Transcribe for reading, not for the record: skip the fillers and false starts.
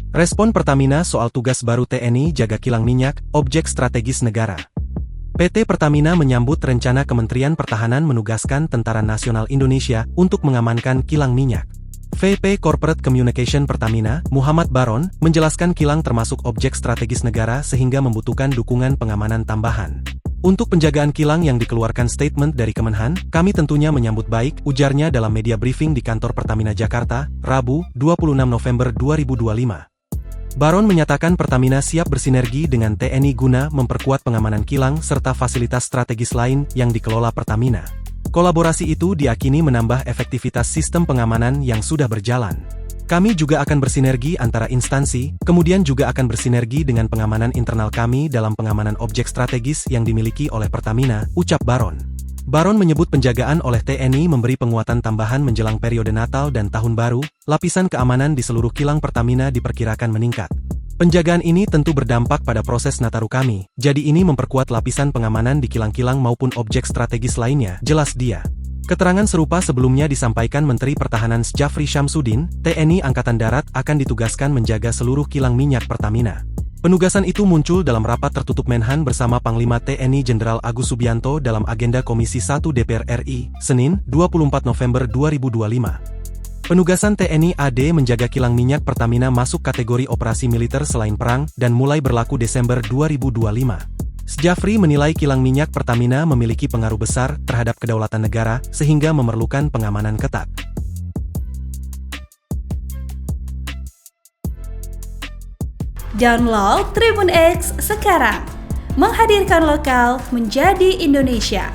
Respon Pertamina soal tugas baru TNI jaga kilang minyak, objek strategis negara. PT Pertamina menyambut rencana Kementerian Pertahanan menugaskan Tentara Nasional Indonesia untuk mengamankan kilang minyak. VP Corporate Communication Pertamina, Muhammad Baron, menjelaskan kilang termasuk objek strategis negara sehingga membutuhkan dukungan pengamanan tambahan. Untuk penjagaan kilang yang dikeluarkan statement dari Kemenhan, kami tentunya menyambut baik, ujarnya dalam media briefing di kantor Pertamina Jakarta, Rabu, 26 November 2025. Baron menyatakan Pertamina siap bersinergi dengan TNI guna memperkuat pengamanan kilang serta fasilitas strategis lain yang dikelola Pertamina. Kolaborasi itu diakini menambah efektivitas sistem pengamanan yang sudah berjalan. Kami juga akan bersinergi antara instansi, kemudian juga akan bersinergi dengan pengamanan internal kami dalam pengamanan objek strategis yang dimiliki oleh Pertamina, ucap Baron. Baron menyebut penjagaan oleh TNI memberi penguatan tambahan menjelang periode Natal dan Tahun Baru, lapisan keamanan di seluruh kilang Pertamina diperkirakan meningkat. Penjagaan ini tentu berdampak pada proses Nataru kami, jadi ini memperkuat lapisan pengamanan di kilang-kilang maupun objek strategis lainnya, jelas dia. Keterangan serupa sebelumnya disampaikan Menteri Pertahanan Djafri Syamsuddin, TNI Angkatan Darat akan ditugaskan menjaga seluruh kilang minyak Pertamina. Penugasan itu muncul dalam rapat tertutup Menhan bersama Panglima TNI Jenderal Agus Subianto dalam agenda Komisi 1 DPR RI, Senin, 24 November 2025. Penugasan TNI AD menjaga kilang minyak Pertamina masuk kategori operasi militer selain perang dan mulai berlaku Desember 2025. Djafri menilai kilang minyak Pertamina memiliki pengaruh besar terhadap kedaulatan negara sehingga memerlukan pengamanan ketat. Download Tribun X sekarang, menghadirkan lokal menjadi Indonesia.